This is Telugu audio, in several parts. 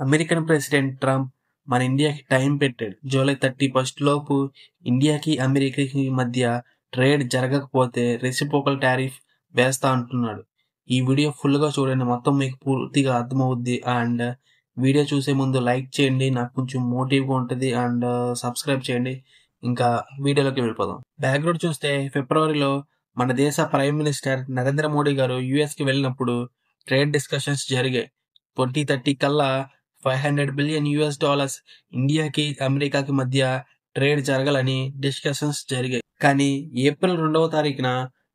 అమెరికన్ ప్రెసిడెంట్ ట్రంప్ మన ఇండియాకి టైం పెట్టాడు. జూలై 31 లోపు ఇండియాకి అమెరికాకి మధ్య ట్రేడ్ జరగకపోతే రెసిప్రోకల్ టారిఫ్ వేస్తా అంటున్నాడు. ఈ వీడియో ఫుల్గా చూడండి, మొత్తం మీకు పూర్తిగా అర్థమవుద్ది. అండ్ వీడియో చూసే ముందు లైక్ చేయండి, నాకు కొంచెం మోటివ్గా ఉంటుంది. అండ్ సబ్స్క్రైబ్ చేయండి. ఇంకా వీడియోలోకి వెళ్ళిపోదాం. బ్యాక్గ్రౌండ్ చూస్తే ఫిబ్రవరిలో మన దేశ ప్రైమ్ మినిస్టర్ నరేంద్ర మోడీ గారు యుఎస్కి వెళ్ళినప్పుడు ట్రేడ్ డిస్కషన్స్ జరిగాయి. 2030 కల్లా $500 బిలియన్ ఇండియాకి అమెరికాకి మధ్య ట్రేడ్ జరగాలని డిస్కషన్స్ జరిగాయి. కానీ ఏప్రిల్ 2వ తారీఖున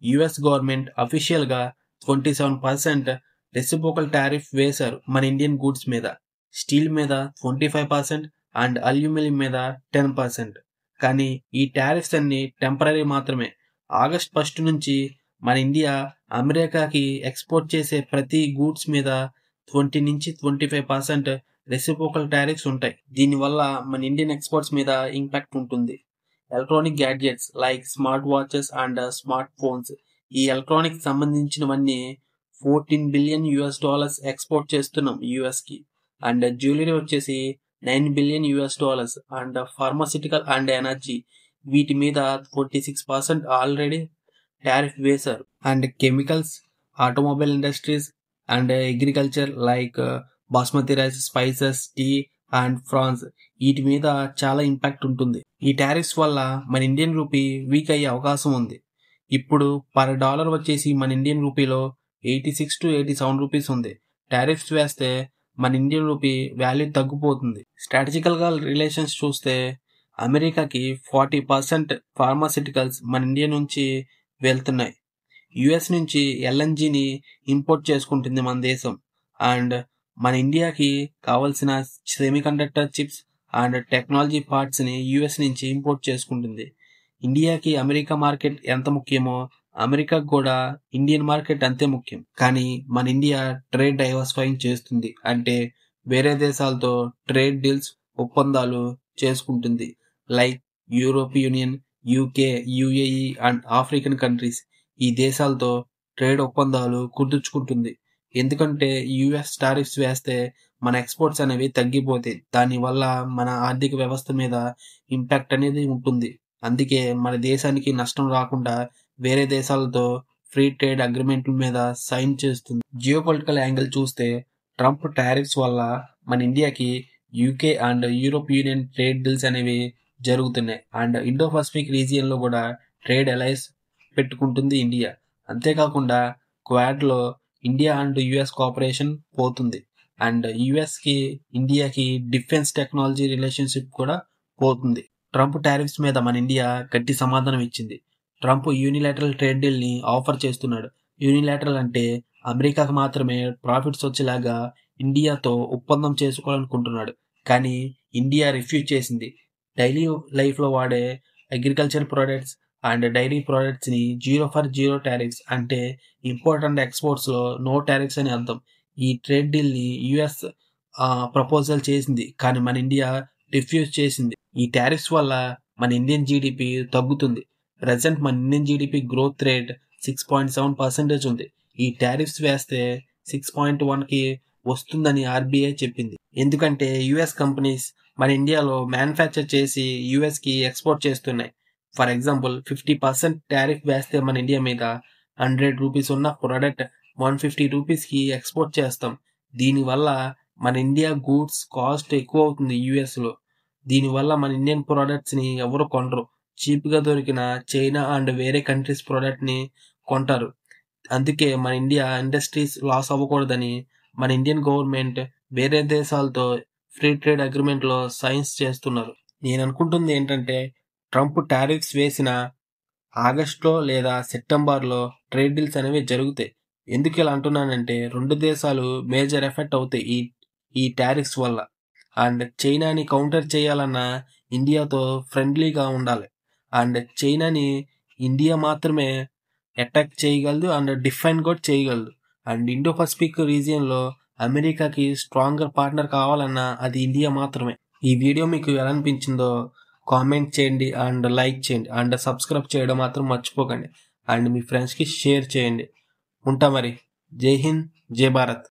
యుఎస్ గవర్నమెంట్ అఫీషియల్ గా 27% రెసిప్రోకల్ టారిఫ్ వేశారు మన ఇండియన్ గూడ్స్ మీద. స్టీల్ మీద 25% అండ్ అల్యూమినియం మీద 10%. కానీ ఈ టారిఫ్స్ అన్ని టెంపరీ మాత్రమే. ఆగస్ట్ 1 నుంచి మన ఇండియా అమెరికాకి ఎక్స్పోర్ట్ చేసే ప్రతి గూడ్స్ మీద 20 నుంచి 25% రెసిప్రోకల్ టారిఫ్స్ ఉంటాయి. దీనివల్ల మన ఇండియన్ ఎక్స్పోర్ట్స్ మీద ఇంపాక్ట్ ఉంటుంది. Electronic gadgets like smart watches and smart phones, ఈ ఎలక్ట్రానిక్ సంబంధించినవన్నీ $14 బిలియన్ ఎక్స్పోర్ట్ చేస్తున్నాం యుఎస్ కి. అండ్ జ్యువెలరీ వచ్చేసి $9 billion and pharmaceutical and energy, వీటి మీద 46% ఆల్రెడీ టారిఫ్ వేశారు. And chemicals, automobile industries and agriculture like basmati rice, spices, tea and prawns, వీటి మీద చాలా ఇంపాక్ట్ ఉంటుంది. ఈ టారిఫ్స్ వల్ల మన ఇండియన్ రూపీ వీక్ అయ్యే అవకాశం ఉంది. ఇప్పుడు పర్ డాలర్ వచ్చేసి మన ఇండియన్ రూపీలో 86 to 87 రూపీస్ ఉంది. టారిఫ్స్ వేస్తే మన ఇండియన్ రూపీ వాల్యూ తగ్గిపోతుంది. స్ట్రాటజికల్ గా రిలేషన్స్ చూస్తే అమెరికాకి 40% ఫార్మాసిటికల్స్ మన ఇండియా నుంచి వెళ్తున్నాయి. యుఎస్ నుంచి ఎల్ఎన్జిని ఇంపోర్ట్ చేసుకుంటుంది మన దేశం. అండ్ మన ఇండియాకి కావాల్సిన semiconductor chips and technology parts ని యుఎస్ నుంచి ఇంపోర్ట్ చేసుకుంటుంది. ఇండియాకి అమెరికా మార్కెట్ ఎంత ముఖ్యమో అమెరికాకు కూడా ఇండియన్ మార్కెట్ అంతే ముఖ్యం. కానీ మన ఇండియా ట్రేడ్ డైవర్సిఫైయింగ్ చేస్తుంది, అంటే వేరే దేశాలతో ట్రేడ్ డీల్స్, ఒప్పందాలు చేసుకుంటుంది. Like Europe union, UK, UAE and African countries, ఈ దేశాలతో ట్రేడ్ ఒప్పందాలు కుదుర్చుకుంటుంది. ఎందుకంటే యుఎస్ టారిఫ్స్ వేస్తే మన ఎక్స్పోర్ట్స్ అనేవి తగ్గిపోతాయి. దానివల్ల మన ఆర్థిక వ్యవస్థ మీద ఇంపాక్ట్ అనేది ఉంటుంది. అందుకే మన దేశానికి నష్టం రాకుండా వేరే దేశాలతో ఫ్రీ ట్రేడ్ అగ్రిమెంట్ల మీద సైన్ చేస్తుంది. జియో పొలిటికల్ యాంగిల్ చూస్తే ట్రంప్ టారిఫ్స్ వల్ల మన ఇండియాకి UK and Europe union trade deals అనేవి జరుగుతున్నాయి. అండ్ ఇండో పసిఫిక్ రీజియన్ లో కూడా ట్రేడ్ అలయన్స్ పెట్టుకుంటుంది ఇండియా. అంతేకాకుండా క్వాడ్ లో ఇండియా అండ్ యుఎస్ కోఆపరేషన్ పోతుంది. అండ్ యుఎస్ కి ఇండియాకి డిఫెన్స్ టెక్నాలజీ రిలేషన్షిప్ కూడా పోతుంది. ట్రంప్ టారిఫ్స్ మీద మన ఇండియా గట్టి సమాధానం ఇచ్చింది. ట్రంప్ యూనిలాటరల్ ట్రేడ్ డీల్ ని ఆఫర్ చేస్తున్నాడు. యూనిలాటరల్ అంటే అమెరికాకు మాత్రమే ప్రాఫిట్స్ వచ్చేలాగా ఇండియాతో ఒప్పందం చేసుకోవాలనుకుంటున్నాడు. కానీ ఇండియా రిఫ్యూజ్ చేసింది. డైలీ లైఫ్ లో వాడే agriculture products and dairy products ని 0 టారిఫ్స్, అంటే ఇంపోర్ట్ అండ్ ఎక్స్పోర్ట్స్ లో నో టారిఫ్స్ అని అర్థం. ఈ ట్రేడ్ డీల్ ని యుఎస్ ప్రపోజల్ చేసింది, కానీ మన ఇండియా రిఫ్యూజ్ చేసింది. ఈ టారిఫ్స్ వల్ల మన ఇండియన్ జీడిపి తగ్గుతుంది. ప్రెసెంట్ మన ఇండియన్ జీడిపి గ్రోత్ రేట్ 6.7% ఉంది. ఈ టారిఫ్స్ వేస్తే 6.1 కి వస్తుందని ఆర్బీఐ చెప్పింది. ఎందుకంటే యుఎస్ కంపెనీస్ మన ఇండియాలో మ్యానుఫ్యాక్చర్ చేసి యుఎస్ కి ఎక్స్పోర్ట్ చేస్తున్నాయి. ఫర్ ఎగ్జాంపుల్ 50% టారిఫ్ వేస్తే మన ఇండియా మీద 100 రూపీస్ ఉన్న ప్రోడక్ట్ 150 రూపీస్ కి ఎక్స్పోర్ట్ చేస్తాం. దీనివల్ల మన ఇండియా గూడ్స్ కాస్ట్ ఎక్కువ అవుతుంది యుఎస్ లో. దీనివల్ల మన ఇండియన్ ప్రొడక్ట్స్ ని ఎవరు కొనరు. చీప్ గా దొరికిన చైనా అండ్ వేరే కంట్రీస్ ప్రోడక్ట్ ని కొంటారు. అందుకే మన ఇండియా ఇండస్ట్రీస్ లాస్ అవ్వకూడదని మన ఇండియన్ గవర్నమెంట్ వేరే దేశాలతో ఫ్రీ ట్రేడ్ అగ్రిమెంట్ లో సైన్స్ చేస్తున్నారు. నేను అనుకుంటుంది ఏంటంటే ట్రంప్ టారిఫ్స్ వేసిన ఆగస్టులో లేదా సెప్టెంబర్లో ట్రేడ్ డీల్స్ అనేవి జరుగుతాయి. ఎందుకు ఇలా అంటున్నానంటే రెండు దేశాలు మేజర్ ఎఫెక్ట్ అవుతాయి ఈ టారిఫ్స్ వల్ల. అండ్ చైనాని కౌంటర్ చేయాలన్నా ఇండియాతో ఫ్రెండ్లీగా ఉండాలి. అండ్ చైనాని ఇండియా మాత్రమే అటాక్ చేయగలదు అండ్ డిఫైన్ కూడా చేయగలదు. అండ్ ఇండో పసిఫిక్ రీజియన్ లో అమెరికాకి స్ట్రాంగర్ పార్ట్నర్ కావాలన్నా అది ఇండియా మాత్రమే. ఈ వీడియో మీకు ఎలా అనిపించిందో కామెంట్ చేయండి అండ్ లైక్ చేయండి అండ్ సబ్స్క్రైబ్ చేయడం మాత్రం మర్చిపోకండి. అండ్ మీ ఫ్రెండ్స్కి షేర్ చేయండి. ఉంటా మరి. జై హింద్, జై భారత్.